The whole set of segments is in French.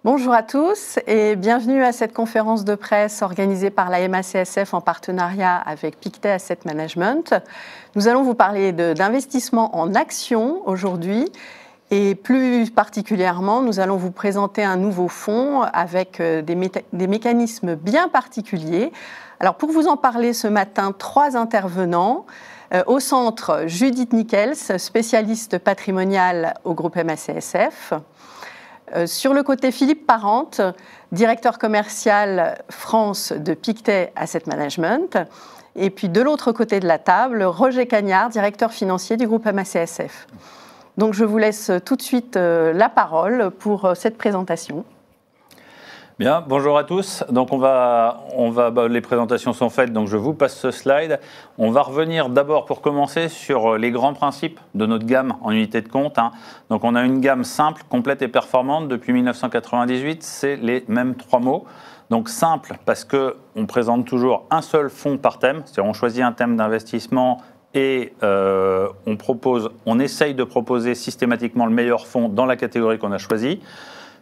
Bonjour à tous et bienvenue à cette conférence de presse organisée par la MACSF en partenariat avec Pictet Asset Management. Nous allons vous parler d'investissement en actions aujourd'hui et plus particulièrement, nous allons vous présenter un nouveau fonds avec des mécanismes bien particuliers. Alors pour vous en parler ce matin, 3 intervenants. Au centre, Judith Nickels, spécialiste patrimoniale au groupe MACSF. Sur le côté, Philippe Parente, directeur commercial France de Pictet Asset Management. Et puis de l'autre côté de la table, Roger Cagnard, directeur financier du groupe MACSF. Donc je vous laisse tout de suite la parole pour cette présentation. Bien, bonjour à tous. Donc les présentations sont faites, donc je vous passe ce slide. On va revenir d'abord pour commencer sur les grands principes de notre gamme en unité de compte. Donc on a une gamme simple, complète et performante depuis 1998, c'est les mêmes 3 mots. Donc simple parce qu'on présente toujours un seul fonds par thème, c'est-à-dire on choisit un thème d'investissement et on essaye de proposer systématiquement le meilleur fonds dans la catégorie qu'on a choisie.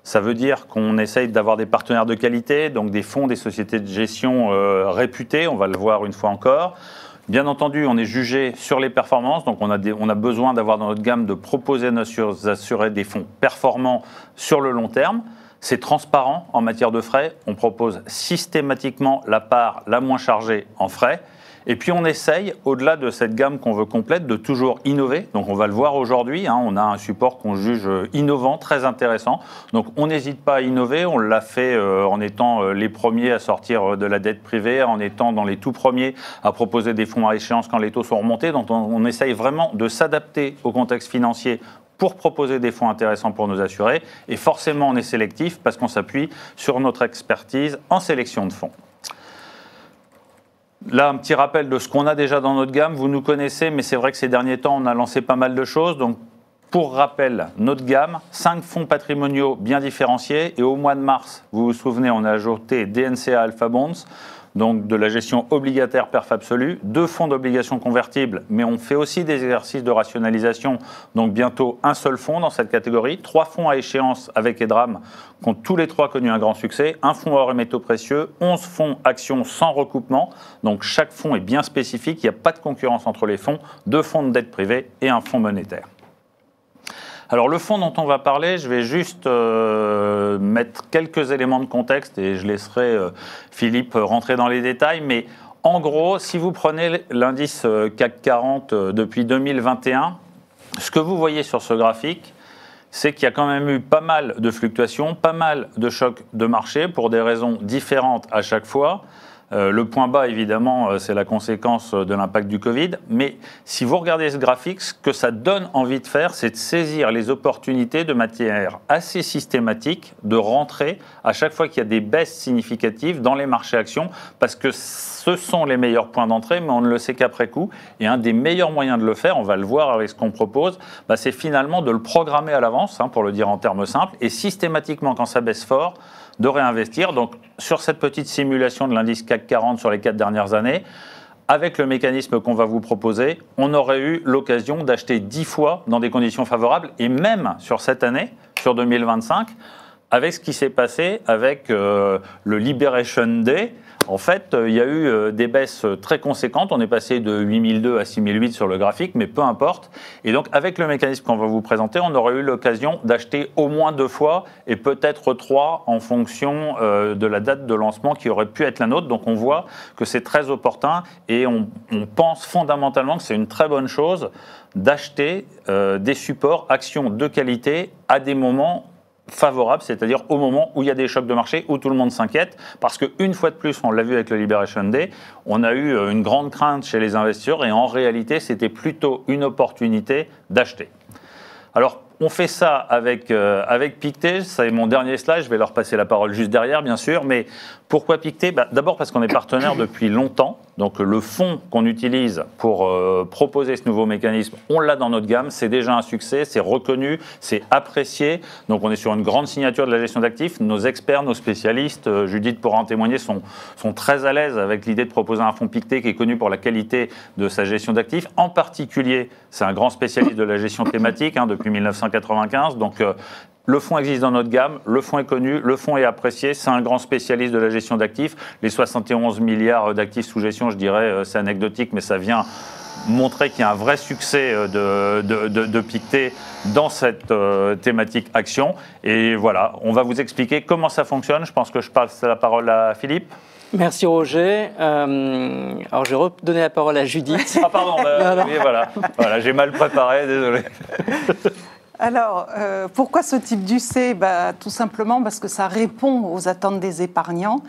Ça veut dire qu'on essaye d'avoir des partenaires de qualité, donc des fonds, des sociétés de gestion réputées, on va le voir une fois encore. Bien entendu, on est jugé sur les performances, donc on a besoin d'avoir dans notre gamme de proposer à nos assurés des fonds performants sur le long terme. C'est transparent en matière de frais, on propose systématiquement la part la moins chargée en frais. Et puis on essaye, au-delà de cette gamme qu'on veut complète, de toujours innover. Donc on va le voir aujourd'hui, on a un support qu'on juge innovant, très intéressant. Donc on n'hésite pas à innover, on l'a fait en étant les premiers à sortir de la dette privée, en étant dans les tout premiers à proposer des fonds à échéance quand les taux sont remontés. Donc on essaye vraiment de s'adapter au contexte financier pour proposer des fonds intéressants pour nos assurés. Et forcément on est sélectif parce qu'on s'appuie sur notre expertise en sélection de fonds. Là, un petit rappel de ce qu'on a déjà dans notre gamme. Vous nous connaissez, mais c'est vrai que ces derniers temps, on a lancé pas mal de choses. Donc, pour rappel, notre gamme, 5 fonds patrimoniaux bien différenciés. Et au mois de mars, vous vous souvenez, on a ajouté DNCA Alpha Bonds, donc de la gestion obligataire perf absolue, 2 fonds d'obligations convertibles, mais on fait aussi des exercices de rationalisation, donc bientôt un seul fonds dans cette catégorie, 3 fonds à échéance avec EDRAM, qui ont tous les 3 connu un grand succès, un fonds or et métaux précieux, 11 fonds actions sans recoupement, donc chaque fonds est bien spécifique, il n'y a pas de concurrence entre les fonds, 2 fonds de dette privée et un fonds monétaire. Alors le fonds dont on va parler, je vais juste mettre quelques éléments de contexte et je laisserai Philippe rentrer dans les détails. Mais en gros, si vous prenez l'indice CAC 40 depuis 2021, ce que vous voyez sur ce graphique, c'est qu'il y a quand même eu pas mal de fluctuations, pas mal de chocs de marché pour des raisons différentes à chaque fois. Le point bas, évidemment, c'est la conséquence de l'impact du Covid. Mais si vous regardez ce graphique, ce que ça donne envie de faire, c'est de saisir les opportunités de manière assez systématique, de rentrer à chaque fois qu'il y a des baisses significatives dans les marchés actions, parce que ce sont les meilleurs points d'entrée, mais on ne le sait qu'après coup. Et un des meilleurs moyens de le faire, on va le voir avec ce qu'on propose, c'est finalement de le programmer à l'avance, pour le dire en termes simples, et systématiquement, quand ça baisse fort, de réinvestir. Donc, sur cette petite simulation de l'indice CAC 40 sur les 4 dernières années, avec le mécanisme qu'on va vous proposer, on aurait eu l'occasion d'acheter 10 fois dans des conditions favorables, et même sur cette année, sur 2025, avec ce qui s'est passé avec le Liberation Day. En fait, il y a eu des baisses très conséquentes. On est passé de 8002 à 6008 sur le graphique, mais peu importe. Et donc, avec le mécanisme qu'on va vous présenter, on aurait eu l'occasion d'acheter au moins 2 fois et peut-être 3 en fonction de la date de lancement qui aurait pu être la nôtre. Donc, on voit que c'est très opportun et on pense fondamentalement que c'est une très bonne chose d'acheter des supports actions de qualité à des moments favorable, c'est-à-dire au moment où il y a des chocs de marché, où tout le monde s'inquiète, parce qu'une fois de plus, on l'a vu avec le Liberation Day, on a eu une grande crainte chez les investisseurs et en réalité, c'était plutôt une opportunité d'acheter. Alors, on fait ça avec Pictet, c'est mon dernier slide, je vais leur passer la parole juste derrière, bien sûr, mais pourquoi Pictet ? D'abord parce qu'on est partenaire depuis longtemps, donc le fonds qu'on utilise pour proposer ce nouveau mécanisme, on l'a dans notre gamme, c'est déjà un succès, c'est reconnu, c'est apprécié, donc on est sur une grande signature de la gestion d'actifs, nos experts, nos spécialistes, Judith pourra en témoigner, sont très à l'aise avec l'idée de proposer un fonds Pictet qui est connu pour la qualité de sa gestion d'actifs, en particulier, c'est un grand spécialiste de la gestion thématique depuis 1995, donc Le fonds existe dans notre gamme, le fonds est connu, le fonds est apprécié, c'est un grand spécialiste de la gestion d'actifs. Les 71 milliards d'actifs sous gestion, je dirais, c'est anecdotique, mais ça vient montrer qu'il y a un vrai succès de Pictet dans cette thématique action. Et voilà, on va vous expliquer comment ça fonctionne. Je pense que je passe la parole à Philippe. Merci Roger. Alors je vais redonner la parole à Judith. Ah pardon, oui, voilà, j'ai mal préparé, désolé. Alors, pourquoi ce type d'UC ? Tout simplement parce que ça répond aux attentes des épargnants.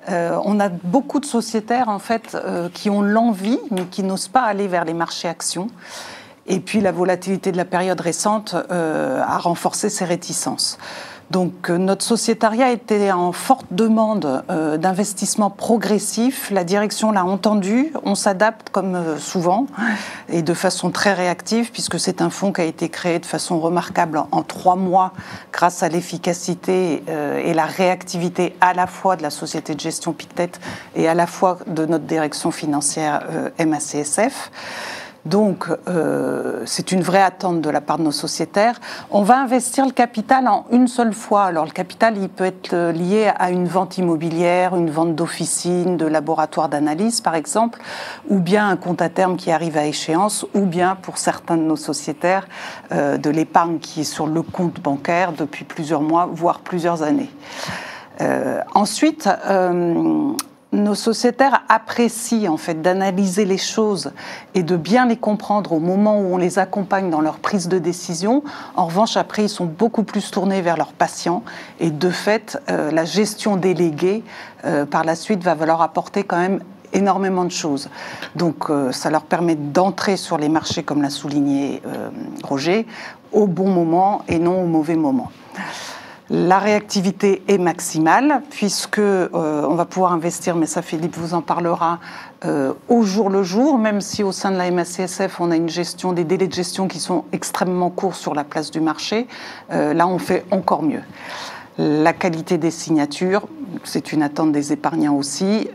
On a beaucoup de sociétaires en fait qui ont l'envie, mais qui n'osent pas aller vers les marchés actions. Et puis la volatilité de la période récente a renforcé ces réticences. Donc notre sociétariat était en forte demande d'investissement progressif. La direction l'a entendu. On s'adapte comme souvent et de façon très réactive puisque c'est un fonds qui a été créé de façon remarquable en 3 mois grâce à l'efficacité et la réactivité à la fois de la société de gestion Pictet et à la fois de notre direction financière MACSF. Donc, c'est une vraie attente de la part de nos sociétaires. On va investir le capital en une seule fois. Alors, le capital, il peut être lié à une vente immobilière, une vente d'officine, de laboratoire d'analyse, par exemple, ou bien un compte à terme qui arrive à échéance, ou bien, pour certains de nos sociétaires, de l'épargne qui est sur le compte bancaire depuis plusieurs mois, voire plusieurs années. Ensuite, nos sociétaires apprécient en fait d'analyser les choses et de bien les comprendre au moment où on les accompagne dans leur prise de décision. En revanche, après, ils sont beaucoup plus tournés vers leurs patients et de fait, la gestion déléguée, par la suite, va leur apporter quand même énormément de choses. Donc, ça leur permet d'entrer sur les marchés, comme l'a souligné Roger, au bon moment et non au mauvais moment. La réactivité est maximale puisque on va pouvoir investir, mais ça Philippe vous en parlera, au jour le jour, même si au sein de la MACSF on a une gestion, des délais de gestion qui sont extrêmement courts sur la place du marché. Là on fait encore mieux. La qualité des signatures, c'est une attente des épargnants aussi,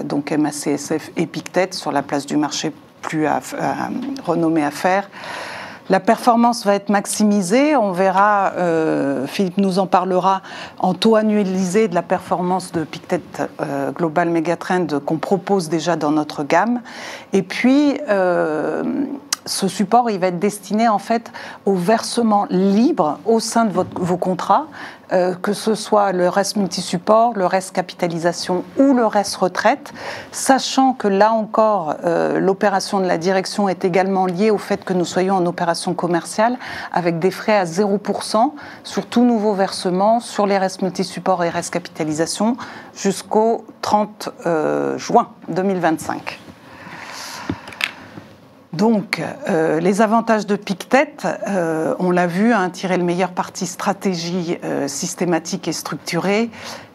donc MACSF et Pictet sur la place du marché plus renommée à faire. La performance va être maximisée, on verra, Philippe nous en parlera, en taux annualisé de la performance de Pictet Global Megatrend qu'on propose déjà dans notre gamme. Et puis, ce support, il va être destiné en fait au versement libre au sein de vos contrats, que ce soit le reste multi-support, le reste capitalisation ou le reste retraite, sachant que là encore, l'opération de la direction est également liée au fait que nous soyons en opération commerciale avec des frais à 0% sur tout nouveau versement sur les restes multi-support et restes capitalisation jusqu'au 30 juin 2025. Donc, les avantages de Pictet, on l'a vu, tirer le meilleur parti stratégie systématique et structurée,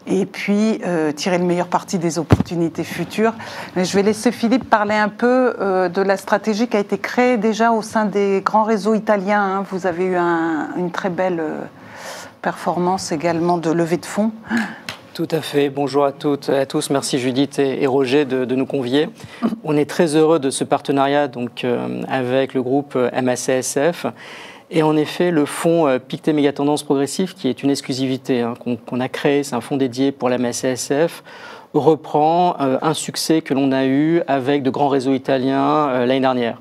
et puis tirer le meilleur parti des opportunités futures. Mais je vais laisser Philippe parler un peu de la stratégie qui a été créée déjà au sein des grands réseaux italiens. Vous avez eu une très belle performance également de levée de fonds. Tout à fait. Bonjour à toutes et à tous. Merci Judith et Roger de nous convier. On est très heureux de ce partenariat donc, avec le groupe MACSF. Et en effet, le fonds Pictet Mégatendance Progressive, qui est une exclusivité qu'on a créé, c'est un fonds dédié pour la MACSF, reprend un succès que l'on a eu avec de grands réseaux italiens l'année dernière.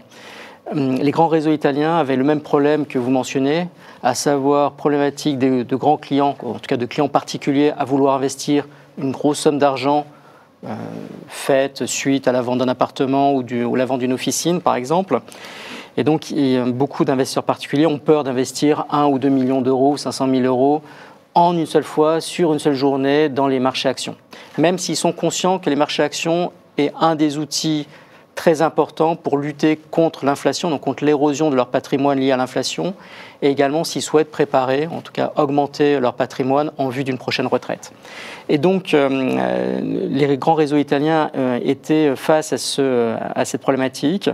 Les grands réseaux italiens avaient le même problème que vous mentionnez, à savoir problématique de grands clients, en tout cas de clients particuliers, à vouloir investir une grosse somme d'argent faite suite à la vente d'un appartement ou la vente d'une officine, par exemple. Et donc, beaucoup d'investisseurs particuliers ont peur d'investir 1 ou 2 millions d'euros, 500 000 euros, en une seule fois, sur une seule journée, dans les marchés actions. Même s'ils sont conscients que les marchés actions est un des outils très important pour lutter contre l'inflation, donc contre l'érosion de leur patrimoine lié à l'inflation, et également s'ils souhaitent préparer, en tout cas augmenter leur patrimoine en vue d'une prochaine retraite. Et donc, les grands réseaux italiens étaient face à cette problématique,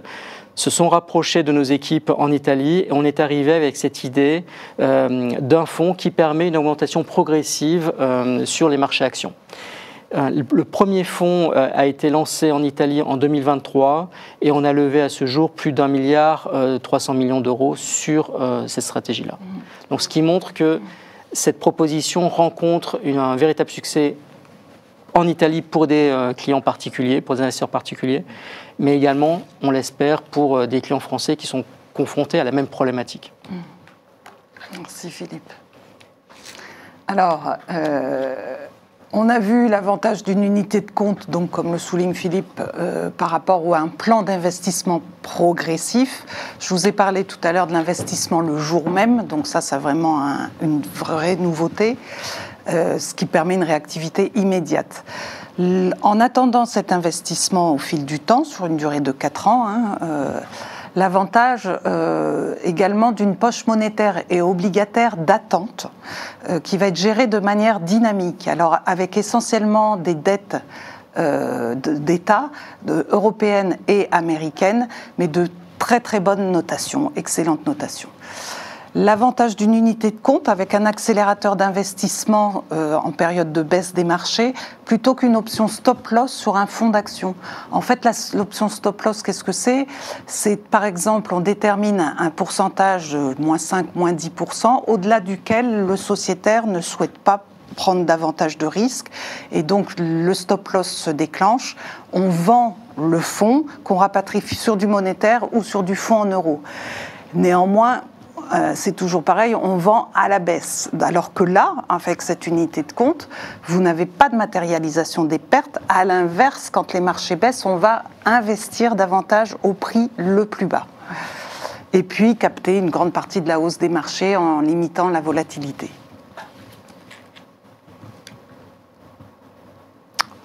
se sont rapprochés de nos équipes en Italie, et on est arrivé avec cette idée d'un fonds qui permet une augmentation progressive sur les marchés actions. Le premier fonds a été lancé en Italie en 2023 et on a levé à ce jour plus d'1,3 milliard d'euros sur cette stratégie-là. Donc, ce qui montre que cette proposition rencontre un véritable succès en Italie pour des clients particuliers, pour des investisseurs particuliers, mais également, on l'espère, pour des clients français qui sont confrontés à la même problématique. Merci Philippe. Alors, on a vu l'avantage d'une unité de compte, donc comme le souligne Philippe, par rapport à un plan d'investissement progressif. Je vous ai parlé tout à l'heure de l'investissement le jour même, donc ça c'est vraiment une vraie nouveauté, ce qui permet une réactivité immédiate. En attendant cet investissement au fil du temps, sur une durée de 4 ans, l'avantage également d'une poche monétaire et obligataire d'attente qui va être gérée de manière dynamique. Alors avec essentiellement des dettes d'État, européennes et américaines, mais de très très bonnes notations, excellentes notations. L'avantage d'une unité de compte avec un accélérateur d'investissement en période de baisse des marchés plutôt qu'une option stop-loss sur un fonds d'action. En fait, l'option stop-loss, qu'est-ce que c'est ? C'est par exemple, on détermine un pourcentage, moins 5, moins 10%, au-delà duquel le sociétaire ne souhaite pas prendre davantage de risques et donc le stop-loss se déclenche. On vend le fonds qu'on rapatrie sur du monétaire ou sur du fonds en euros. Néanmoins, c'est toujours pareil, on vend à la baisse. Alors que là, avec cette unité de compte, vous n'avez pas de matérialisation des pertes. À l'inverse, quand les marchés baissent, on va investir davantage au prix le plus bas. Et puis capter une grande partie de la hausse des marchés en limitant la volatilité.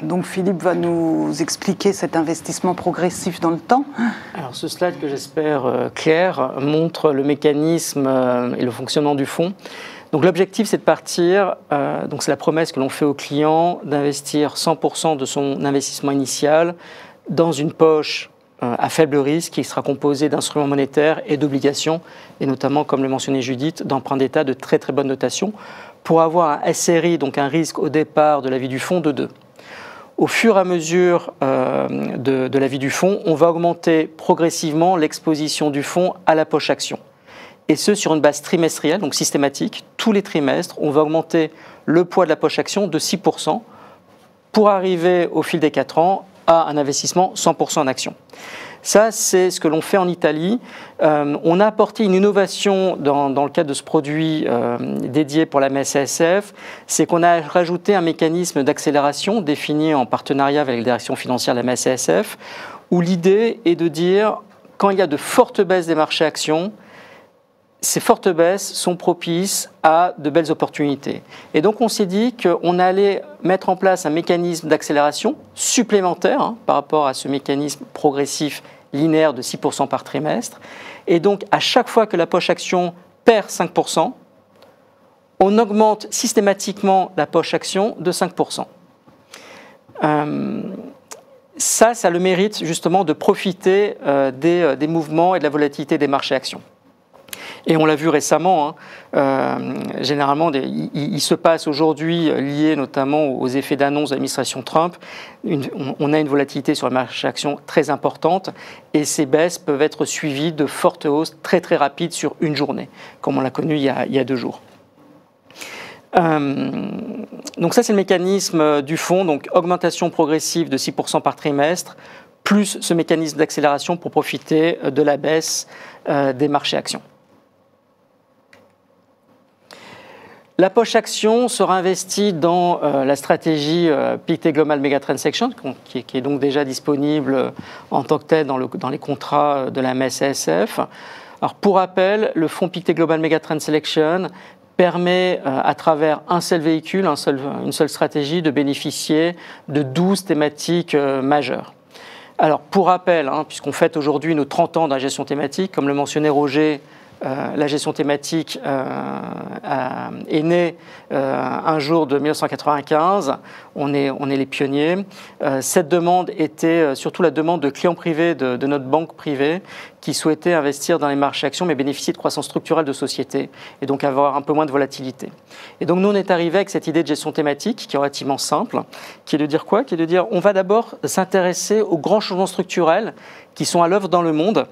Donc Philippe va nous expliquer cet investissement progressif dans le temps. Alors ce slide que j'espère clair montre le mécanisme et le fonctionnement du fonds. Donc l'objectif c'est de partir, donc c'est la promesse que l'on fait au client d'investir 100% de son investissement initial dans une poche à faible risque qui sera composée d'instruments monétaires et d'obligations, et notamment, comme le mentionnait Judith, d'emprunts d'État de très très bonne notation, pour avoir un SRI, donc un risque au départ de la vie du fonds de 2. Au fur et à mesure de la vie du fonds, on va augmenter progressivement l'exposition du fonds à la poche action. Et ce, sur une base trimestrielle, donc systématique. Tous les trimestres, on va augmenter le poids de la poche action de 6% pour arriver, au fil des 4 ans, à un investissement 100% en actions. Ça, c'est ce que l'on fait en Italie. On a apporté une innovation dans le cadre de ce produit dédié pour la MACSF, c'est qu'on a rajouté un mécanisme d'accélération défini en partenariat avec la direction financière de la MACSF, où l'idée est de dire, quand il y a de fortes baisses des marchés actions, ces fortes baisses sont propices à de belles opportunités. Et donc on s'est dit qu'on allait mettre en place un mécanisme d'accélération supplémentaire par rapport à ce mécanisme progressif linéaire de 6% par trimestre. Et donc à chaque fois que la poche action perd 5%, on augmente systématiquement la poche action de 5%. Ça a le mérite justement de profiter des mouvements et de la volatilité des marchés actions. Et on l'a vu récemment, généralement, il se passe aujourd'hui, lié notamment aux effets d'annonce de l'administration Trump, on a une volatilité sur le marché actions très importante et ces baisses peuvent être suivies de fortes hausses très très rapides sur une journée, comme on l'a connu il y a 2 jours. Donc ça, c'est le mécanisme du fonds, donc augmentation progressive de 6% par trimestre, plus ce mécanisme d'accélération pour profiter de la baisse des marchés actions. La poche action sera investie dans la stratégie Pictet Global Mega Trend Selection, qui est donc déjà disponible en tant que tel dans les contrats de la MACSF. Alors pour rappel, le fonds Pictet Global Mega Trend Selection permet, à travers un seul véhicule, une seule stratégie, de bénéficier de 12 thématiques majeures. Alors pour rappel, puisqu'on fête aujourd'hui nos 30 ans de la gestion thématique, comme le mentionnait Roger, la gestion thématique est née un jour de 1995, on est les pionniers. Cette demande était surtout la demande de clients privés de notre banque privée qui souhaitaient investir dans les marchés actions mais bénéficier de croissance structurelle de société et donc avoir un peu moins de volatilité. Et donc nous on est arrivé avec cette idée de gestion thématique qui est relativement simple, qui est de dire quoi ? Qui est de dire on va d'abord s'intéresser aux grands changements structurels qui sont à l'œuvre dans le monde,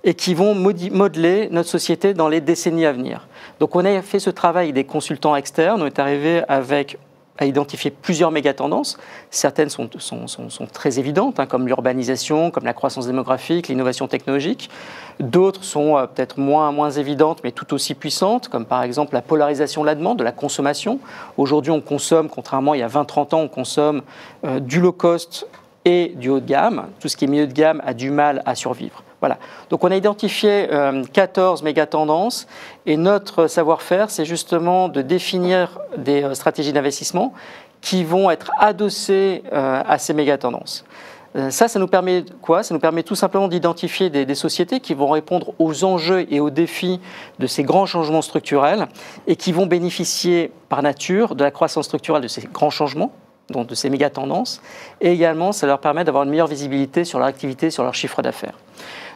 et qui vont modeler notre société dans les décennies à venir. Donc on a fait ce travail avec des consultants externes, on est arrivé à identifier plusieurs mégatendances. Certaines sont très évidentes, hein, comme l'urbanisation, comme la croissance démographique, l'innovation technologique. D'autres sont peut-être moins évidentes, mais tout aussi puissantes, comme par exemple la polarisation de la demande, de la consommation. Aujourd'hui, on consomme, contrairement à il y a 20-30 ans, on consomme du low cost et du haut de gamme. Tout ce qui est milieu de gamme a du mal à survivre. Voilà. Donc on a identifié 14 mégatendances et notre savoir-faire, c'est justement de définir des stratégies d'investissement qui vont être adossées à ces mégatendances. Ça nous permet quoi? Ça nous permet tout simplement d'identifier des sociétés qui vont répondre aux enjeux et aux défis de ces grands changements structurels et qui vont bénéficier par nature de la croissance structurelle de ces grands changements, donc de ces méga-tendances, et également ça leur permet d'avoir une meilleure visibilité sur leur activité, sur leur chiffre d'affaires.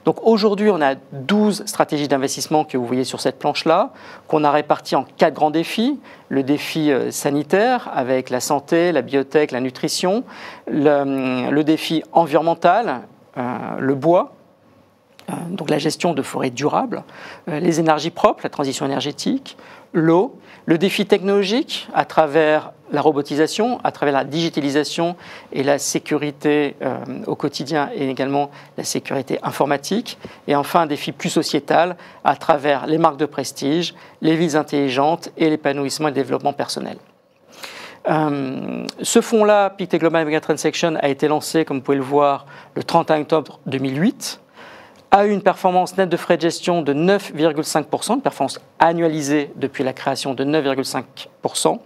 Donc aujourd'hui, on a 12 stratégies d'investissement que vous voyez sur cette planche-là, qu'on a réparties en 4 grands défis. Le défi sanitaire, avec la santé, la biotech, la nutrition. Le défi environnemental, le bois, donc la gestion de forêts durables. Les énergies propres, la transition énergétique. L'eau. Le défi technologique, à travers la robotisation, à travers la digitalisation et la sécurité au quotidien et également la sécurité informatique. Et enfin, un défi plus sociétal à travers les marques de prestige, les villes intelligentes et l'épanouissement et le développement personnel. Ce fonds-là, Pictet Global Megatrend Section, a été lancé, comme vous pouvez le voir, le 31 octobre 2008. A eu une performance nette de frais de gestion de 9,5%, une performance annualisée depuis la création de 9,5%.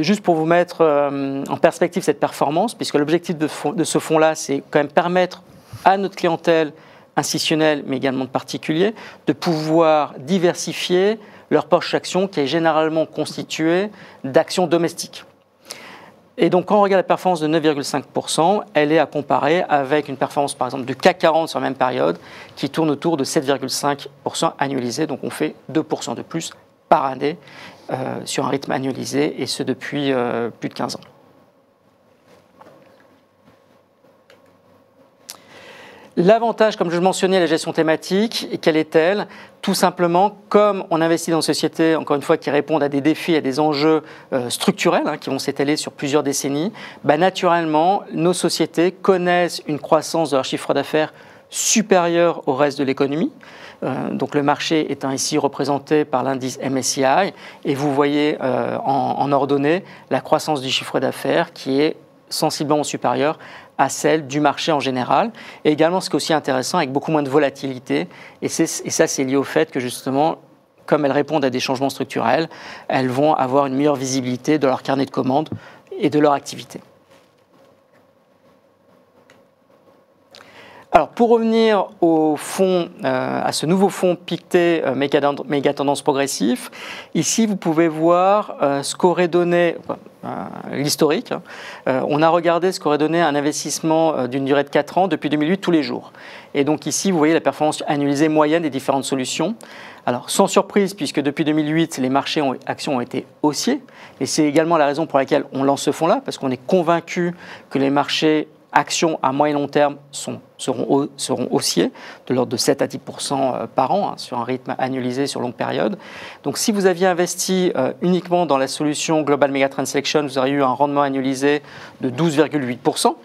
Juste pour vous mettre en perspective cette performance, puisque l'objectif de ce fonds-là, c'est quand même permettre à notre clientèle institutionnelle, mais également de particuliers, de pouvoir diversifier leur poche d'action qui est généralement constituée d'actions domestiques. Et donc, quand on regarde la performance de 9,5%, elle est à comparer avec une performance, par exemple, du CAC 40 sur la même période, qui tourne autour de 7,5% annualisé. Donc, on fait 2% de plus par année sur un rythme annualisé, et ce depuis plus de 15 ans. L'avantage, comme je le mentionnais, la gestion thématique, quelle est-elle? Tout simplement, comme on investit dans une société, encore une fois, qui répondent à des défis, à des enjeux structurels, hein, qui vont s'étaler sur plusieurs décennies, naturellement, nos sociétés connaissent une croissance de leur chiffre d'affaires supérieure au reste de l'économie. Donc le marché étant ici représenté par l'indice MSCI, et vous voyez en ordonnée la croissance du chiffre d'affaires qui est sensiblement supérieure à celle du marché en général. Et également, ce qui est aussi intéressant, avec beaucoup moins de volatilité, et ça c'est lié au fait que justement, comme elles répondent à des changements structurels, elles vont avoir une meilleure visibilité de leur carnet de commandes et de leur activité. Alors, pour revenir au fonds, à ce nouveau fonds Pictet Méga Tendance Progressif, ici vous pouvez voir ce qu'aurait donné l'historique. On a regardé ce qu'aurait donné un investissement d'une durée de 4 ans depuis 2008 tous les jours. Et donc ici, vous voyez la performance annualisée moyenne des différentes solutions. Alors, sans surprise, puisque depuis 2008, les marchés actions ont été haussiers. Et c'est également la raison pour laquelle on lance ce fonds-là, parce qu'on est convaincu que les marchés actions à moyen et long terme seront haussiers, de l'ordre de 7 à 10% par an, hein, sur un rythme annualisé sur longue période. Donc si vous aviez investi uniquement dans la solution Global Megatrend Selection, vous auriez eu un rendement annualisé de 12,8%.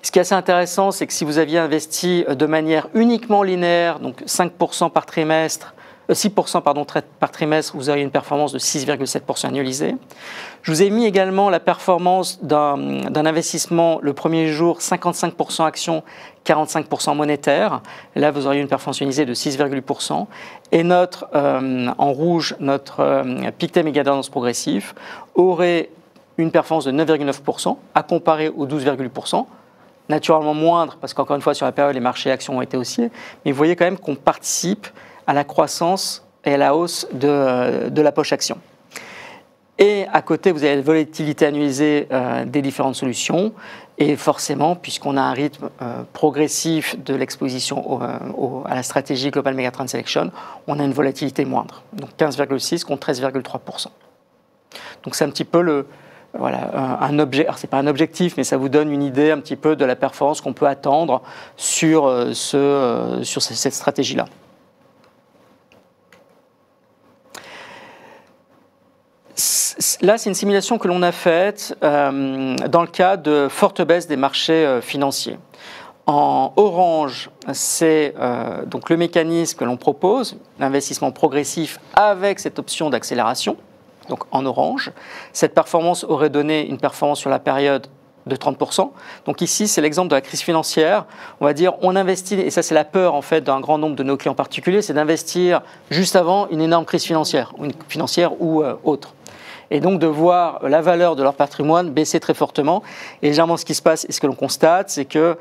Ce qui est assez intéressant, c'est que si vous aviez investi de manière uniquement linéaire, donc 5% par trimestre, 6% par trimestre, vous auriez une performance de 6,7% annualisée. Je vous ai mis également la performance d'un investissement le premier jour, 55% actions, 45% monétaire. Là, vous auriez une performance annualisée de 6,8%. Et en rouge, notre Pictet Méga Tendance Progressif aurait une performance de 9,9% à comparer aux 12,8%. Naturellement moindre, parce qu'encore une fois, sur la période, les marchés actions ont été haussiers. Mais vous voyez quand même qu'on participe à la croissance et à la hausse de la poche action. Et à côté, vous avez la volatilité annualisée des différentes solutions. Et forcément, puisqu'on a un rythme progressif de l'exposition à la stratégie Global Megatrend Selection, on a une volatilité moindre. Donc 15,6 contre 13,3%. Donc c'est un petit peu un objet. Alors, ce n'est pas un objectif, mais ça vous donne une idée un petit peu de la performance qu'on peut attendre sur cette stratégie-là. Là, c'est une simulation que l'on a faite dans le cas de forte baisse des marchés financiers. En orange, c'est donc le mécanisme que l'on propose, l'investissement progressif avec cette option d'accélération. Donc en orange, cette performance aurait donné une performance sur la période de 30%. Donc ici, c'est l'exemple de la crise financière. On va dire, on investit, et ça c'est la peur en fait d'un grand nombre de nos clients particuliers, c'est d'investir juste avant une énorme crise financière ou autre. Et donc de voir la valeur de leur patrimoine baisser très fortement. Et généralement, ce qui se passe et ce que l'on constate, c'est que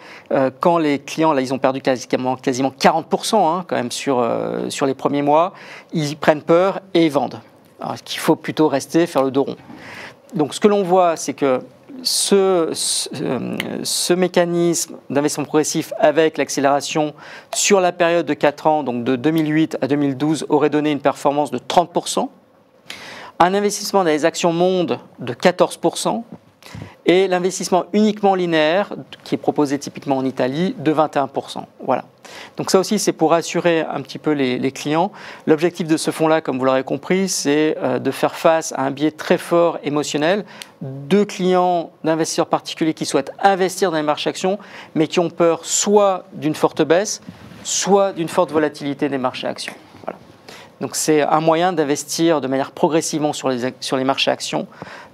quand les clients, là, ils ont perdu quasiment 40% quand même sur les premiers mois, ils prennent peur et ils vendent. Alors qu'il faut plutôt rester, faire le dos rond. Donc ce que l'on voit, c'est que ce mécanisme d'investissement progressif avec l'accélération sur la période de 4 ans, donc de 2008 à 2012, aurait donné une performance de 30%. Un investissement dans les actions monde de 14% et l'investissement uniquement linéaire, qui est proposé typiquement en Italie, de 21%. Voilà. Donc ça aussi, c'est pour rassurer un petit peu les clients. L'objectif de ce fonds-là, comme vous l'aurez compris, c'est de faire face à un biais très fort émotionnel de clients, d'investisseurs particuliers qui souhaitent investir dans les marchés actions, mais qui ont peur soit d'une forte baisse, soit d'une forte volatilité des marchés actions. Donc c'est un moyen d'investir de manière progressivement sur les marchés actions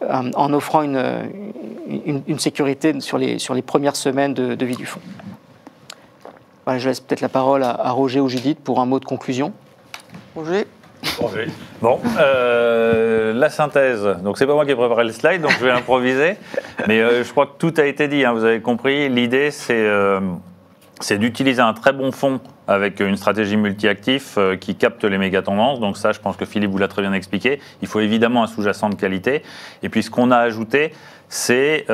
en offrant une sécurité sur les premières semaines de vie du fonds. Voilà, je laisse peut-être la parole à Roger ou Judith pour un mot de conclusion. Roger. Bon, la synthèse. Donc c'est pas moi qui ai préparé le slide, donc je vais improviser. Mais je crois que tout a été dit, vous avez compris. L'idée, c'est d'utiliser un très bon fonds avec une stratégie multi-actif qui capte les méga tendances. Donc ça, je pense que Philippe vous l'a très bien expliqué. Il faut évidemment un sous-jacent de qualité. Et puis ce qu'on a ajouté, c'est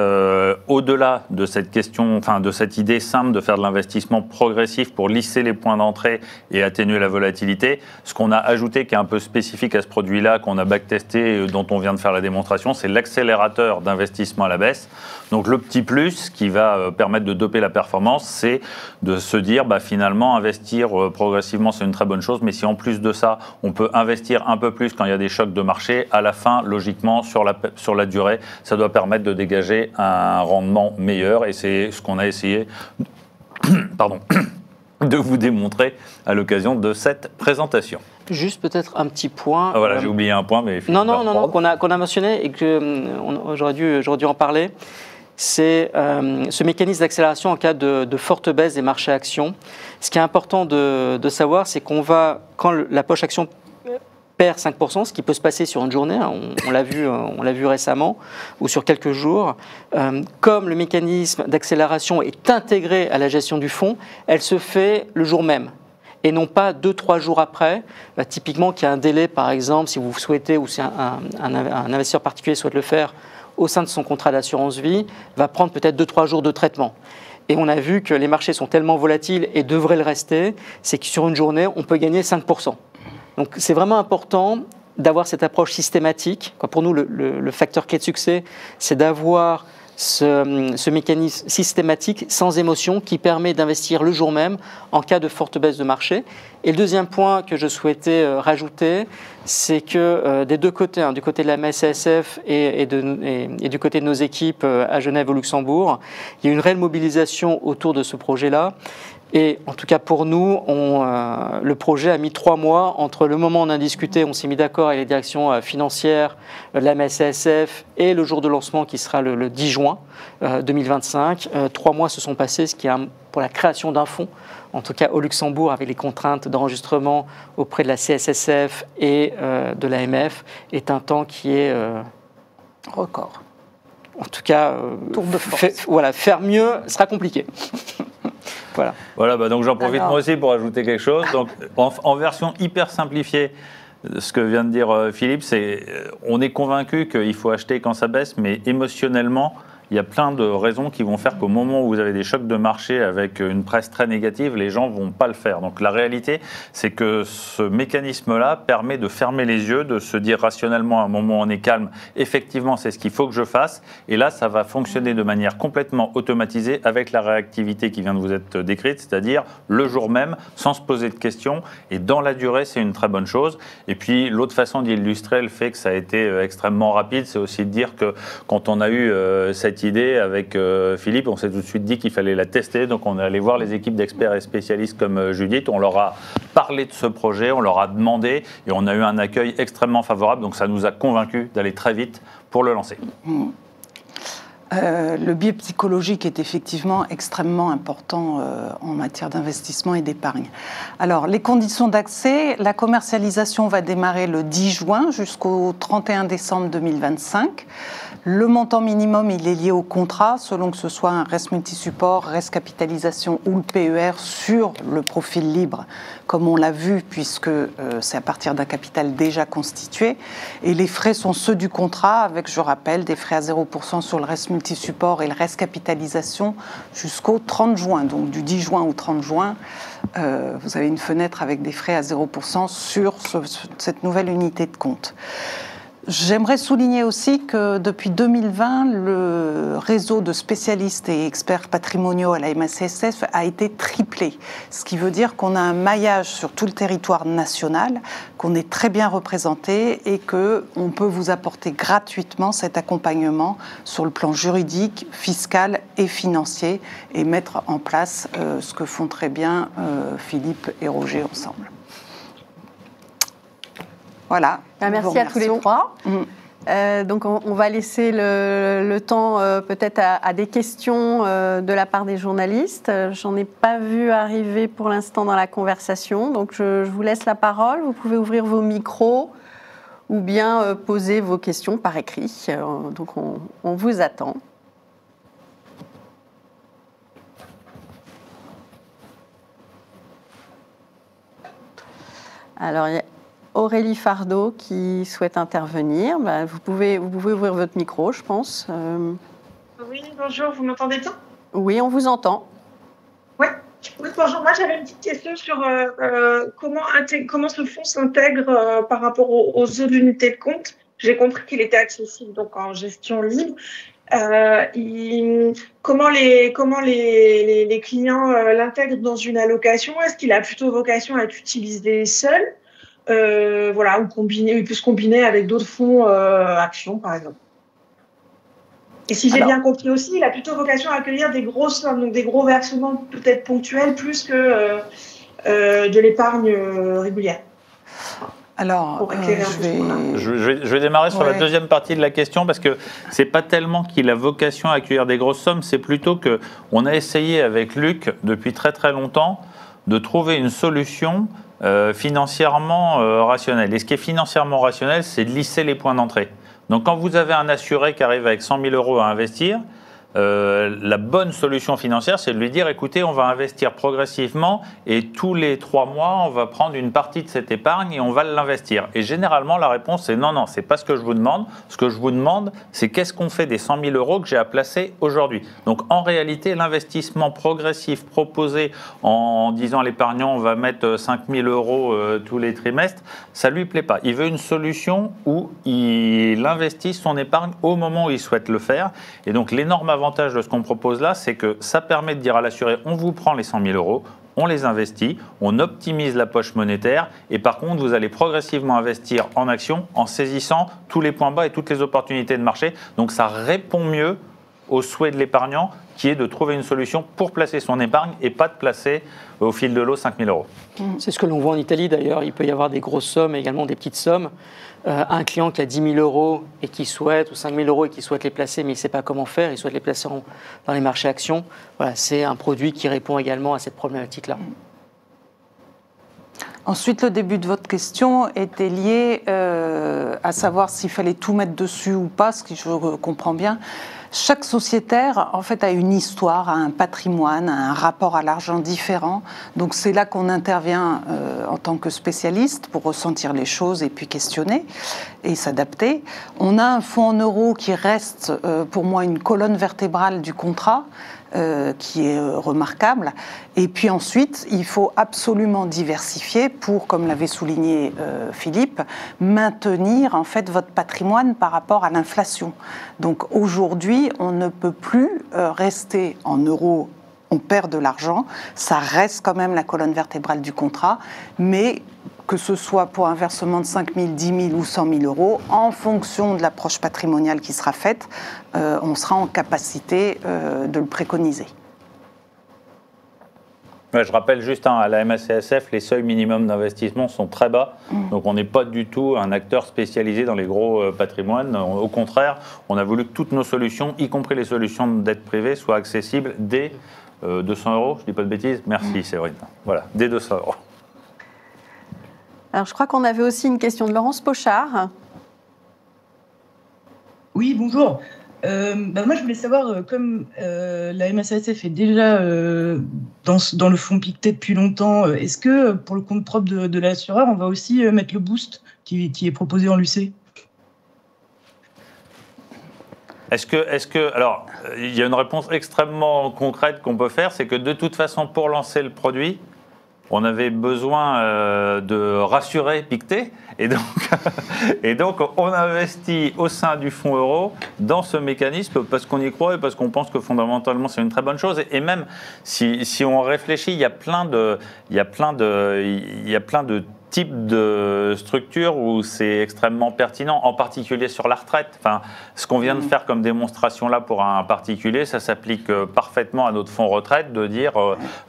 au-delà de cette question, enfin de cette idée simple de faire de l'investissement progressif pour lisser les points d'entrée et atténuer la volatilité, ce qu'on a ajouté qui est un peu spécifique à ce produit-là, qu'on a backtesté, dont on vient de faire la démonstration, c'est l'accélérateur d'investissement à la baisse. Donc le petit plus qui va permettre de doper la performance, c'est de se dire finalement investir progressivement c'est une très bonne chose, mais si en plus de ça on peut investir un peu plus quand il y a des chocs de marché, à la fin logiquement sur la durée, ça doit permettre de dégager un rendement meilleur et c'est ce qu'on a essayé de vous démontrer à l'occasion de cette présentation. Juste peut-être un petit point. Ah, voilà, j'ai oublié un point, mais non, qu'on a mentionné et qu'on j'aurais dû en parler. C'est ce mécanisme d'accélération en cas de forte baisse des marchés actions. Ce qui est important de savoir, c'est qu'on va, quand la poche action perd 5%, ce qui peut se passer sur une journée, on l'a vu récemment, ou sur quelques jours, comme le mécanisme d'accélération est intégré à la gestion du fonds, elle se fait le jour même. Et non pas 2-3 jours après, typiquement qu'il y a un délai, par exemple, si vous souhaitez, ou si un investisseur particulier souhaite le faire, au sein de son contrat d'assurance vie, va prendre peut-être 2-3 jours de traitement. Et on a vu que les marchés sont tellement volatiles et devraient le rester, c'est que sur une journée, on peut gagner 5%. Donc c'est vraiment important d'avoir cette approche systématique. Pour nous, le facteur clé de succès, c'est d'avoir ce mécanisme systématique, sans émotion, qui permet d'investir le jour même en cas de forte baisse de marché. Et le deuxième point que je souhaitais rajouter, c'est que des deux côtés, du côté de la MACSF et du côté de nos équipes à Genève et au Luxembourg, il y a une réelle mobilisation autour de ce projet-là. Et en tout cas pour nous, le projet a mis 3 mois entre le moment où on a discuté, on s'est mis d'accord avec les directions financières de la MACSF et le jour de lancement qui sera le 10 juin 2025. 3 mois se sont passés, ce qui est pour la création d'un fonds, en tout cas au Luxembourg avec les contraintes d'enregistrement auprès de la CSSF et de l'AMF, est un temps qui est record. En tout cas, tour de force. Faire mieux sera compliqué. Voilà, donc j'en profite moi aussi pour ajouter quelque chose. Donc, en version hyper simplifiée, ce que vient de dire Philippe, c'est on est convaincu qu'il faut acheter quand ça baisse, mais émotionnellement, il y a plein de raisons qui vont faire qu'au moment où vous avez des chocs de marché avec une presse très négative, les gens ne vont pas le faire. Donc la réalité, c'est que ce mécanisme-là permet de fermer les yeux, de se dire rationnellement à un moment où on est calme, effectivement c'est ce qu'il faut que je fasse, et là ça va fonctionner de manière complètement automatisée avec la réactivité qui vient de vous être décrite, c'est-à-dire le jour même, sans se poser de questions, et dans la durée c'est une très bonne chose. Et puis l'autre façon d'illustrer le fait que ça a été extrêmement rapide, c'est aussi de dire que quand on a eu cette idée avec Philippe, on s'est tout de suite dit qu'il fallait la tester, donc on est allé voir les équipes d'experts et spécialistes comme Judith, on leur a parlé de ce projet, on leur a demandé et on a eu un accueil extrêmement favorable, donc ça nous a convaincus d'aller très vite pour le lancer. Le biais psychologique est effectivement extrêmement important en matière d'investissement et d'épargne. Alors, les conditions d'accès, la commercialisation va démarrer le 10 juin jusqu'au 31 décembre 2025. Le montant minimum, il est lié au contrat, selon que ce soit un RES multisupport, RES capitalisation ou le PER sur le profil libre, comme on l'a vu, puisque c'est à partir d'un capital déjà constitué. Et les frais sont ceux du contrat, avec, je rappelle, des frais à 0% sur le RES multisupport et le RES capitalisation jusqu'au 30 juin. Donc du 10 juin au 30 juin, vous avez une fenêtre avec des frais à 0% sur cette nouvelle unité de compte. J'aimerais souligner aussi que depuis 2020, le réseau de spécialistes et experts patrimoniaux à la MACSF a été triplé, ce qui veut dire qu'on a un maillage sur tout le territoire national, qu'on est très bien représenté et qu'on peut vous apporter gratuitement cet accompagnement sur le plan juridique, fiscal et financier et mettre en place ce que font très bien Philippe et Roger ensemble. Voilà. Merci à tous les trois. Donc on va laisser le temps peut-être à des questions de la part des journalistes. J'en ai pas vu arriver pour l'instant dans la conversation, donc je vous laisse la parole. Vous pouvez ouvrir vos micros ou bien poser vos questions par écrit. Donc on vous attend. Alors il y a Aurélie Fardeau qui souhaite intervenir. Vous pouvez ouvrir votre micro, je pense. Oui, bonjour, vous m'entendez bien? Oui, on vous entend. Oui, bonjour. Moi, j'avais une petite question sur comment ce fonds s'intègre par rapport aux autres unités de compte. J'ai compris qu'il était accessible donc en gestion libre. Comment les clients l'intègrent dans une allocation? Est-ce qu'il a plutôt vocation à être utilisé seul? Voilà, ou il peut se combiner avec d'autres fonds actions, par exemple. Et si j'ai bien compris aussi, il a plutôt vocation à accueillir des grosses sommes, donc des gros versements peut-être ponctuels, plus que de l'épargne régulière. Alors, je vais démarrer sur la deuxième partie de la question, parce que c'est pas tellement qu'il a vocation à accueillir des grosses sommes, c'est plutôt qu'on a essayé avec Luc depuis très très longtemps de trouver une solution financièrement rationnel. Et ce qui est financièrement rationnel, c'est de lisser les points d'entrée. Donc quand vous avez un assuré qui arrive avec 100 000 € à investir, la bonne solution financière, c'est de lui dire, écoutez, on va investir progressivement et tous les 3 mois, on va prendre une partie de cette épargne et on va l'investir. Et généralement, la réponse, c'est non, c'est pas ce que je vous demande. Ce que je vous demande, c'est qu'est-ce qu'on fait des 100 000 € que j'ai à placer aujourd'hui. Donc, en réalité, l'investissement progressif proposé en disant à l'épargnant, on va mettre 5 000 € tous les trimestres, ça lui plaît pas. Il veut une solution où il investit son épargne au moment où il souhaite le faire. Et donc, l'énorme avantage de ce qu'on propose là, c'est que ça permet de dire à l'assuré, on vous prend les 100 000 €, on les investit, on optimise la poche monétaire et par contre, vous allez progressivement investir en actions en saisissant tous les points bas et toutes les opportunités de marché. Donc ça répond mieux au souhait de l'épargnant qui est de trouver une solution pour placer son épargne et pas de placer au fil de l'eau 5 000 €. C'est ce que l'on voit en Italie d'ailleurs. Il peut y avoir des grosses sommes et également des petites sommes. Un client qui a 10 000 € et qui souhaite, ou 5 000 € et qui souhaite les placer, mais il ne sait pas comment faire, il souhaite les placer dans les marchés actions. Voilà, c'est un produit qui répond également à cette problématique-là. Ensuite, le début de votre question était lié à savoir s'il fallait tout mettre dessus ou pas, ce que je comprends bien. Chaque sociétaire, en fait, a une histoire, a un patrimoine, a un rapport à l'argent différent. Donc, c'est là qu'on intervient en tant que spécialiste pour ressentir les choses et puis questionner et s'adapter. On a un fonds en euros qui reste, pour moi, une colonne vertébrale du contrat, qui est remarquable. Et puis ensuite, il faut absolument diversifier pour, comme l'avait souligné Philippe, maintenir en fait votre patrimoine par rapport à l'inflation. Donc aujourd'hui, on ne peut plus rester en euros. On perd de l'argent, ça reste quand même la colonne vertébrale du contrat, mais que ce soit pour un versement de 5 000, 10 000 ou 100 000 euros, en fonction de l'approche patrimoniale qui sera faite, on sera en capacité de le préconiser. Ouais, je rappelle juste à la MACSF, les seuils minimums d'investissement sont très bas, donc on n'est pas du tout un acteur spécialisé dans les gros patrimoines. Au contraire, on a voulu que toutes nos solutions, y compris les solutions de dette privée, soient accessibles dès 200 euros, je ne dis pas de bêtises, merci Séverine. Voilà, dès 200 euros. Alors, je crois qu'on avait aussi une question de Laurence Pochard. Oui, bonjour. Moi, je voulais savoir, comme la MACSF est déjà dans le fonds Pictet depuis longtemps, est-ce que pour le compte propre de l'assureur, on va aussi mettre le boost qui est proposé en l'UC ? Alors, il y a une réponse extrêmement concrète qu'on peut faire, c'est que de toute façon, pour lancer le produit, on avait besoin de rassurer Pictet, et donc on investit au sein du fonds euro dans ce mécanisme parce qu'on y croit et parce qu'on pense que fondamentalement c'est une très bonne chose. Et même si on réfléchit, il y a plein de type de structure où c'est extrêmement pertinent, en particulier sur la retraite. Enfin, ce qu'on vient de faire comme démonstration là pour un particulier, ça s'applique parfaitement à notre fonds retraite, de dire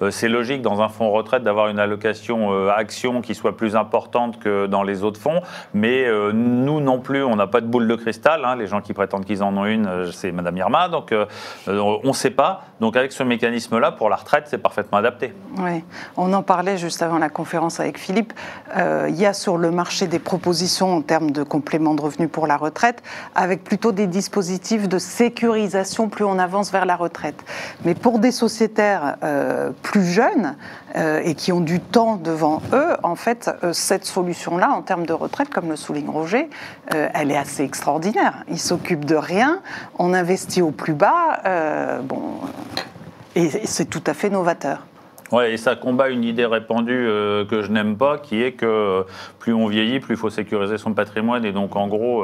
c'est logique dans un fonds retraite d'avoir une allocation action qui soit plus importante que dans les autres fonds, mais nous non plus, on n'a pas de boule de cristal, hein, les gens qui prétendent qu'ils en ont une, c'est Madame Irma, donc on ne sait pas. Donc avec ce mécanisme-là, pour la retraite, c'est parfaitement adapté. Oui, on en parlait juste avant la conférence avec Philippe. Il y a sur le marché des propositions en termes de complément de revenus pour la retraite, avec plutôt des dispositifs de sécurisation plus on avance vers la retraite. Mais pour des sociétaires plus jeunes et qui ont du temps devant eux, en fait, cette solution-là, en termes de retraite, comme le souligne Roger, elle est assez extraordinaire. Ils s'occupent de rien, on investit au plus bas, et c'est tout à fait novateur. Oui, et ça combat une idée répandue que je n'aime pas, qui est que plus on vieillit, plus il faut sécuriser son patrimoine. Et donc, en gros,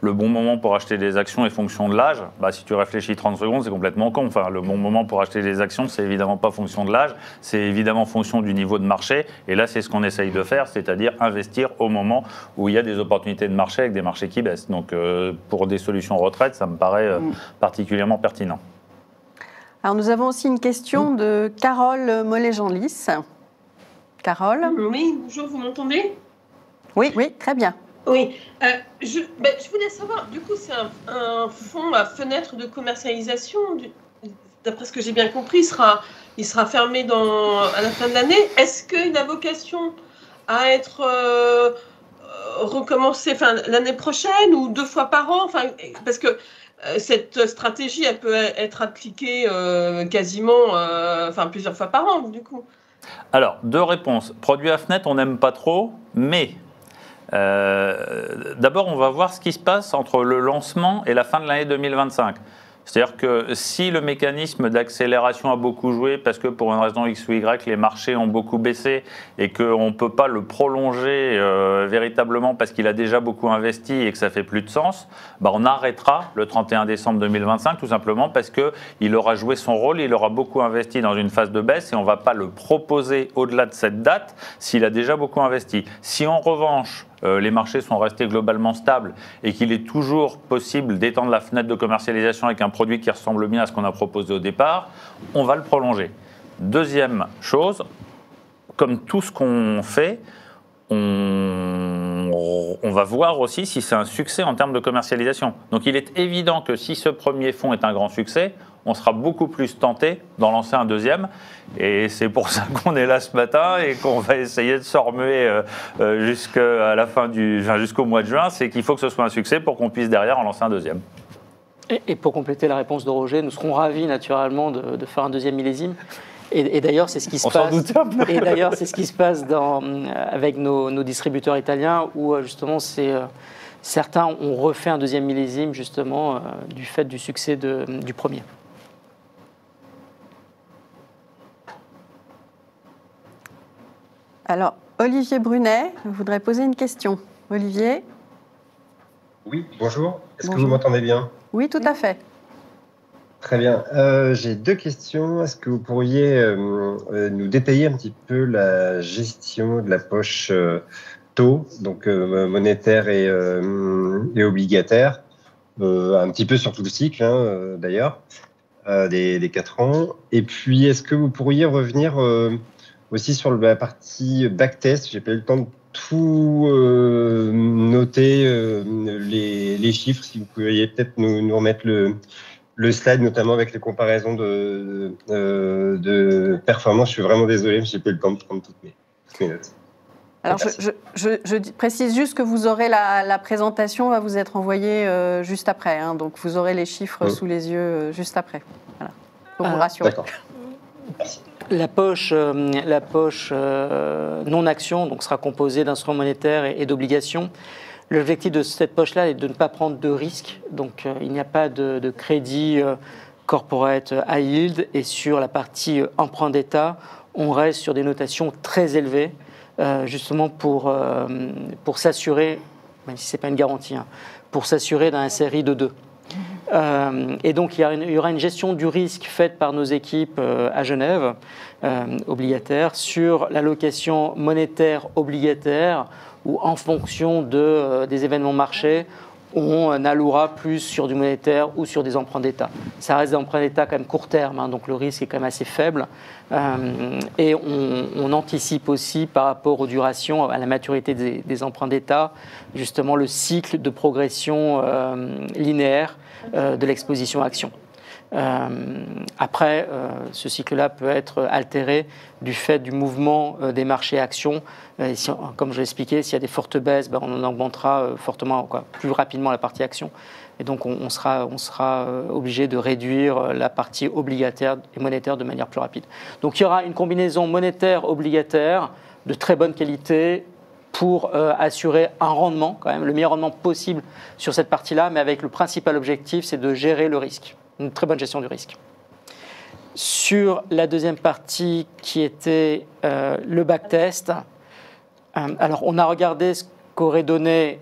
le bon moment pour acheter des actions est fonction de l'âge. Bah, si tu réfléchis 30 secondes, c'est complètement con. Enfin, le bon moment pour acheter des actions, c'est évidemment pas fonction de l'âge, c'est évidemment fonction du niveau de marché. Et là, c'est ce qu'on essaye de faire, c'est-à-dire investir au moment où il y a des opportunités de marché avec des marchés qui baissent. Donc, pour des solutions retraite, ça me paraît particulièrement pertinent. Alors, nous avons aussi une question de Carole Mollet-Genlis. Carole ? Oui, bonjour, vous m'entendez ? Oui, très bien. Oui, je voulais savoir, du coup, c'est un fonds à fenêtre de commercialisation, d'après ce que j'ai bien compris, il sera fermé à la fin de l'année. Est-ce qu'il a vocation à être recommencé l'année prochaine ou 2 fois par an ? Parce que cette stratégie, elle peut être appliquée quasiment plusieurs fois par an, du coup. Alors, 2 réponses. Produit à fenêtre, on n'aime pas trop, mais d'abord, on va voir ce qui se passe entre le lancement et la fin de l'année 2025. C'est-à-dire que si le mécanisme d'accélération a beaucoup joué parce que pour une raison X ou Y, les marchés ont beaucoup baissé et qu'on ne peut pas le prolonger véritablement parce qu'il a déjà beaucoup investi et que ça fait plus de sens, on arrêtera le 31 décembre 2025 tout simplement parce qu'il aura joué son rôle, il aura beaucoup investi dans une phase de baisse et on ne va pas le proposer au-delà de cette date s'il a déjà beaucoup investi. Si en revanche, les marchés sont restés globalement stables et qu'il est toujours possible d'étendre la fenêtre de commercialisation avec un produit qui ressemble bien à ce qu'on a proposé au départ, on va le prolonger. Deuxième chose, comme tout ce qu'on fait, on va voir aussi si c'est un succès en termes de commercialisation. Donc il est évident que si ce premier fonds est un grand succès, on sera beaucoup plus tenté d'en lancer un deuxième. Et c'est pour ça qu'on est là ce matin et qu'on va essayer de se remuer jusqu'au mois de juin. C'est qu'il faut que ce soit un succès pour qu'on puisse derrière en lancer un deuxième. Et pour compléter la réponse de Roger, nous serons ravis naturellement de faire un deuxième millésime. Et d'ailleurs, c'est ce qui se passe. Et d'ailleurs, c'est ce qui se passe avec nos distributeurs italiens, où justement, certains ont refait un deuxième millésime justement du fait du succès du premier. Alors, Olivier Brunet voudrait poser une question. Olivier? Oui, bonjour. Est-ce que Bonjour. vous m'entendez bien? Oui, tout à fait. Très bien. J'ai deux questions. Est-ce que vous pourriez nous détailler un petit peu la gestion de la poche taux, donc monétaire et obligataire, un petit peu sur tout le cycle d'ailleurs, des 4 ans. Et puis, est-ce que vous pourriez revenir aussi sur la partie backtest? J'ai pas eu le temps de tout noter, les chiffres, si vous pourriez peut-être nous remettre le slide, notamment avec les comparaisons de performance. Je suis vraiment désolé, mais j'ai pas eu le temps de prendre toutes mes notes. Alors, je précise juste que vous aurez la présentation va vous être envoyée juste après. Donc, vous aurez les chiffres sous les yeux juste après. Voilà, pour vous rassurer. D'accord. Merci. La poche non-action donc, sera composée d'instruments monétaires et d'obligations. L'objectif de cette poche-là est de ne pas prendre de risques. Donc, il n'y a pas de crédit corporate high yield. Et sur la partie emprunt d'État, on reste sur des notations très élevées, justement pour s'assurer, même si ce n'est pas une garantie, pour s'assurer d'un SRI de 2. Et donc, il y aura une gestion du risque faite par nos équipes à Genève, obligataires, sur l'allocation monétaire obligataire, où en fonction des événements marchés, on allouera plus sur du monétaire ou sur des emprunts d'État. Ça reste des emprunts d'État quand même court terme, donc le risque est quand même assez faible. Et on anticipe aussi par rapport aux durations, à la maturité des emprunts d'État, justement le cycle de progression linéaire de l'exposition action. Après, ce cycle-là peut être altéré du fait du mouvement des marchés actions. Comme je l'ai expliqué, s'il y a des fortes baisses, on augmentera fortement, plus rapidement la partie action. Et donc, on sera obligé de réduire la partie obligataire et monétaire de manière plus rapide. Donc, il y aura une combinaison monétaire-obligataire de très bonne qualité pour assurer un rendement, quand même, le meilleur rendement possible sur cette partie-là, mais avec le principal objectif, c'est de gérer le risque. Une très bonne gestion du risque. Sur la deuxième partie qui était le backtest, alors on a regardé ce qu'aurait donné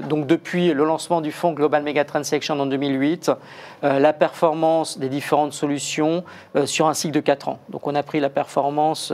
donc depuis le lancement du fonds Global Megatrend Selection en 2008, la performance des différentes solutions sur un cycle de 4 ans. Donc on a pris la performance,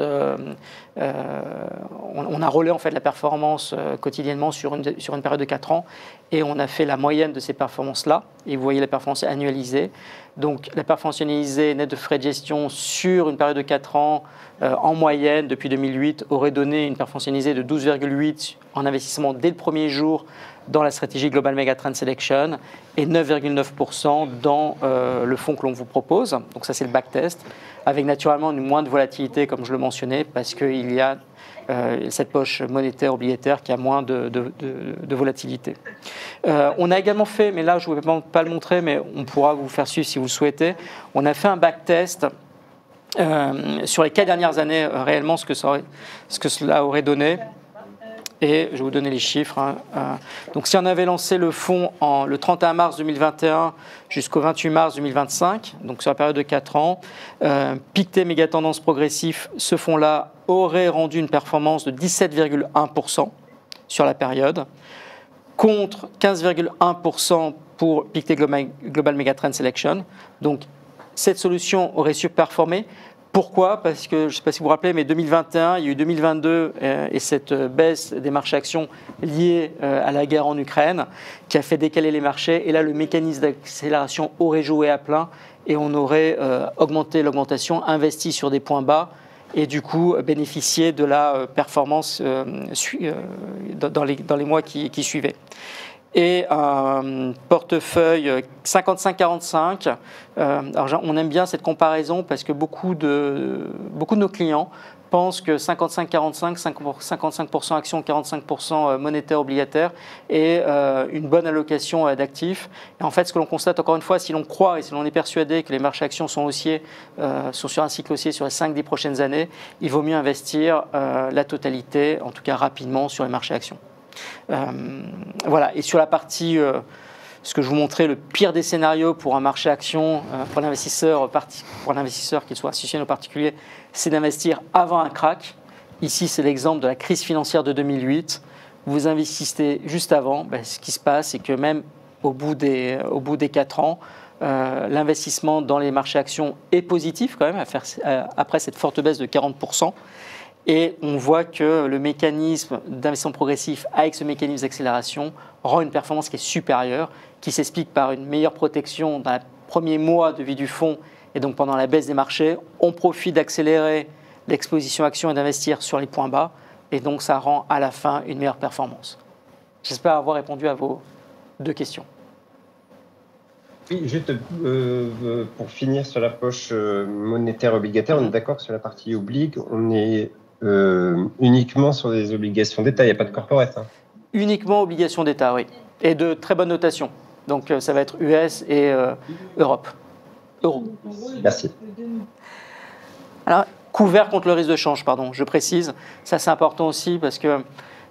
on a relé en fait la performance quotidiennement sur une période de 4 ans et on a fait la moyenne de ces performances-là. Et vous voyez la performance annualisée. Donc la performance annualisée nette de frais de gestion sur une période de 4 ans en moyenne depuis 2008 aurait donné une performance annualisée de 12,8 en investissement dès le premier jour dans la stratégie Global Megatrend Selection et 9,9% dans le fonds que l'on vous propose. Donc ça, c'est le backtest, avec naturellement une moindre volatilité, comme je le mentionnais, parce qu'il y a cette poche monétaire obligataire qui a moins de volatilité. On a également fait, mais là, je ne vais pas le montrer, mais on pourra vous faire suivre si vous le souhaitez, on a fait un backtest sur les 4 dernières années, réellement, ce que cela aurait donné. Et je vais vous donner les chiffres. Donc, si on avait lancé le fonds le 31 mars 2021 jusqu'au 28 mars 2025, donc sur la période de 4 ans, Pictet Mégatendance Progressif, ce fonds-là aurait rendu une performance de 17,1% sur la période, contre 15,1% pour Pictet Global Megatrend Selection. Donc, cette solution aurait surperformé. Pourquoi ? Parce que, je ne sais pas si vous vous rappelez, mais 2021, il y a eu 2022 et cette baisse des marchés actions liée à la guerre en Ukraine qui a fait décaler les marchés. Et là, le mécanisme d'accélération aurait joué à plein et on aurait augmenté l'augmentation, investi sur des points bas et du coup bénéficié de la performance dans les mois qui suivaient. et un portefeuille 55-45. Alors on aime bien cette comparaison parce que beaucoup de nos clients pensent que 55-45, 55% actions, 45% monétaire obligataire est une bonne allocation d'actifs. Et en fait, ce que l'on constate encore une fois, si l'on croit et si l'on est persuadé que les marchés actions sont haussiers, sont sur un cycle haussier sur les 5-10 prochaines années, il vaut mieux investir la totalité, en tout cas rapidement, sur les marchés actions. Voilà, et sur la partie, ce que je vous montrais, le pire des scénarios pour un marché action, pour l'investisseur, qu'il soit associé aux particuliers, c'est d'investir avant un crack. Ici, c'est l'exemple de la crise financière de 2008. Vous investissez juste avant, ce qui se passe, c'est que même au bout des 4 ans, l'investissement dans les marchés actions est positif quand même, après cette forte baisse de 40%. Et on voit que le mécanisme d'investissement progressif avec ce mécanisme d'accélération rend une performance qui est supérieure, qui s'explique par une meilleure protection dans les premiers mois de vie du fonds et donc pendant la baisse des marchés. On profite d'accélérer l'exposition action et d'investir sur les points bas et donc ça rend à la fin une meilleure performance. J'espère avoir répondu à vos 2 questions. Oui, juste pour finir sur la poche monétaire obligataire, on est d'accord que sur la partie oblige, on est uniquement sur des obligations d'État, il n'y a pas de corporate. Hein. Uniquement obligations d'État, oui. Et de très bonnes notations. Donc ça va être US et Europe. Euro. Merci. Alors, couvert contre le risque de change, pardon, je précise. Ça, c'est important aussi parce que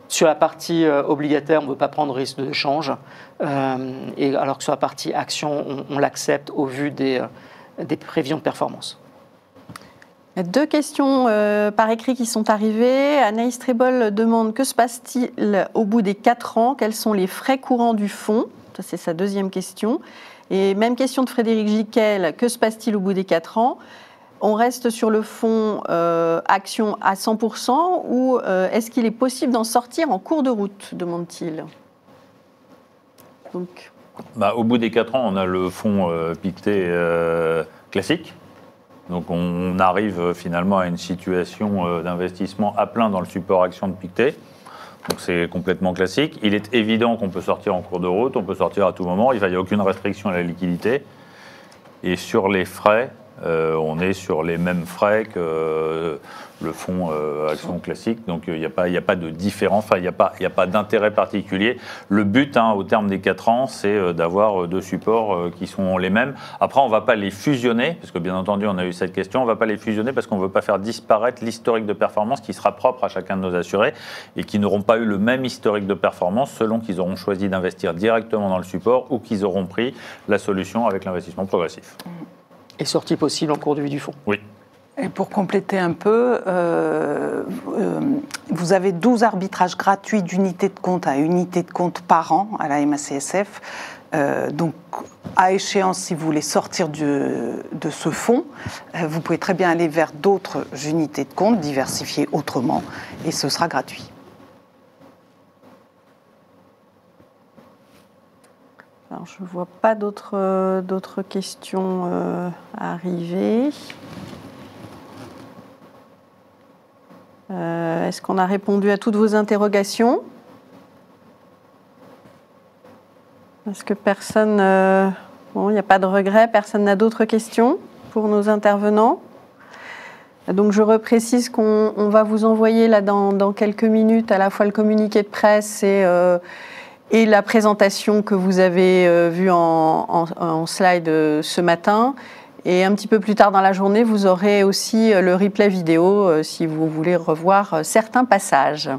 sur la partie obligataire, on ne veut pas prendre risque de change. Et alors que sur la partie action, on l'accepte au vu des prévisions de performance. 2 questions par écrit qui sont arrivées. Anaïs Trébol demande que se passe-t-il au bout des 4 ans? Quels sont les frais courants du fonds? Ça, c'est sa 2e question. Et même question de Frédéric Giquel, que se passe-t-il au bout des 4 ans? On reste sur le fonds action à 100% ou est-ce qu'il est possible d'en sortir en cours de route, demande-t-il. Donc. Au bout des 4 ans, on a le fonds Pictet classique. Donc on arrive finalement à une situation d'investissement à plein dans le support action de Pictet. Donc c'est complètement classique. Il est évident qu'on peut sortir en cours de route, on peut sortir à tout moment, il n'y a aucune restriction à la liquidité. Et sur les frais, on est sur les mêmes frais que le fonds action classique, donc il n'y a pas de différence, il n'y a pas d'intérêt particulier. Le but, au terme des 4 ans, c'est d'avoir 2 supports qui sont les mêmes. Après, on ne va pas les fusionner, parce que bien entendu, on a eu cette question, on ne va pas les fusionner parce qu'on ne veut pas faire disparaître l'historique de performance qui sera propre à chacun de nos assurés et qui n'auront pas eu le même historique de performance selon qu'ils auront choisi d'investir directement dans le support ou qu'ils auront pris la solution avec l'investissement progressif. Et sortie possible en cours de vie du fonds. Oui. Et pour compléter un peu, vous avez 12 arbitrages gratuits d'unités de compte à unités de compte par an à la MACSF. Donc, à échéance, si vous voulez sortir de ce fonds, vous pouvez très bien aller vers d'autres unités de compte, diversifier autrement, et ce sera gratuit. Alors, je ne vois pas d'autres questions arriver. Est-ce qu'on a répondu à toutes vos interrogations? Est-ce que personne... il n'y a pas de regret, personne n'a d'autres questions pour nos intervenants? Donc je reprécise qu'on va vous envoyer là dans quelques minutes à la fois le communiqué de presse et la présentation que vous avez vue en slide ce matin. Et un petit peu plus tard dans la journée, vous aurez aussi le replay vidéo si vous voulez revoir certains passages.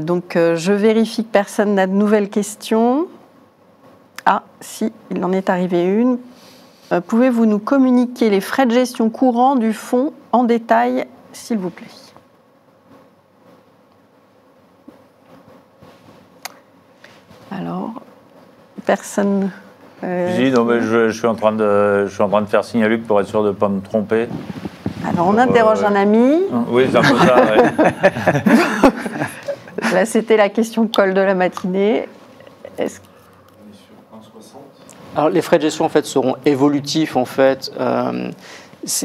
Donc je vérifie que personne n'a de nouvelles questions. Ah, si, il en est arrivé une. Pouvez-vous nous communiquer les frais de gestion courants du fonds en détail, s'il vous plaît? Alors, personne... Non, mais je suis en train de faire signe à Luc pour être sûr de ne pas me tromper. Alors, on interroge un ami. Oui, c'est un peu ça, ouais. Là, c'était la question colle de la matinée. Alors, les frais de gestion, en fait, seront évolutifs, en fait.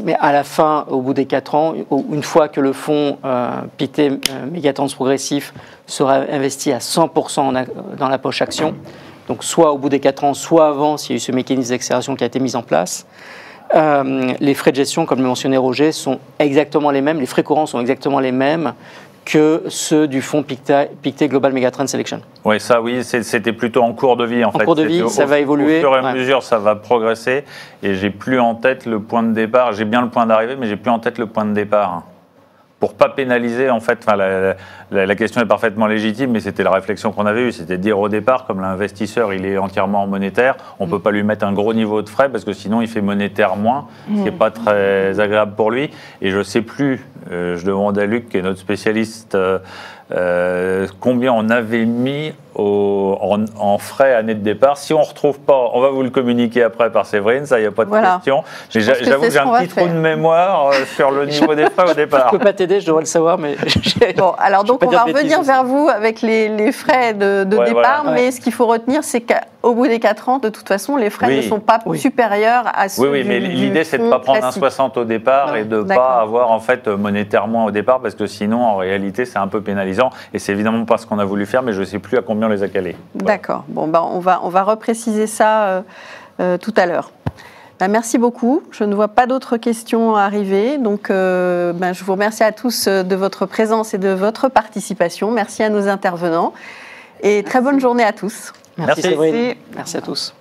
Mais à la fin, au bout des 4 ans, une fois que le fonds Pictet Mégatrans progressif sera investi à 100% dans la poche action, donc soit au bout des 4 ans, soit avant, s'il y a eu ce mécanisme d'accélération qui a été mis en place. Les frais de gestion, comme le mentionnait Roger, sont exactement les mêmes, les frais courants sont exactement les mêmes que ceux du fonds Pictet Global Megatrend Selection. Oui, ça, oui, c'était plutôt en cours de vie, en fait. En cours de vie, ça va évoluer. Au fur et à mesure, ça va progresser. Et j'ai plus en tête le point de départ. J'ai bien le point d'arrivée, mais j'ai plus en tête le point de départ. Pour pas pénaliser, en fait, la question est parfaitement légitime, mais c'était la réflexion qu'on avait eue, c'était de dire au départ, comme l'investisseur, il est entièrement monétaire, on peut pas lui mettre un gros niveau de frais, parce que sinon, il fait monétaire moins, ce qui est pas très agréable pour lui. Et je sais plus, je demande à Luc, qui est notre spécialiste, combien on avait mis en frais année de départ. Si on ne retrouve pas, on va vous le communiquer après par Séverine, ça, il n'y a pas de question. Mais j'avoue que j'ai un petit trou de mémoire sur le niveau des frais au départ. Je ne peux pas t'aider, je devrais le savoir, mais... Bon, alors donc on va revenir vers vous avec les frais de départ, mais ce qu'il faut retenir, c'est qu'au bout des 4 ans, de toute façon, les frais ne sont pas supérieurs à ceux Oui, mais l'idée, c'est de ne pas prendre un 60 au départ et de ne pas avoir, en fait, monétairement au départ, parce que sinon, en réalité, c'est un peu pénalisant. Et c'est évidemment pas ce qu'on a voulu faire, mais je ne sais plus à combien on les a calés. Voilà. D'accord. Bon, ben, on va repréciser ça tout à l'heure. Ben, merci beaucoup. Je ne vois pas d'autres questions arriver. Donc, je vous remercie à tous de votre présence et de votre participation. Merci à nos intervenants. Et très bonne journée à tous. Merci Séverine. Merci à tous.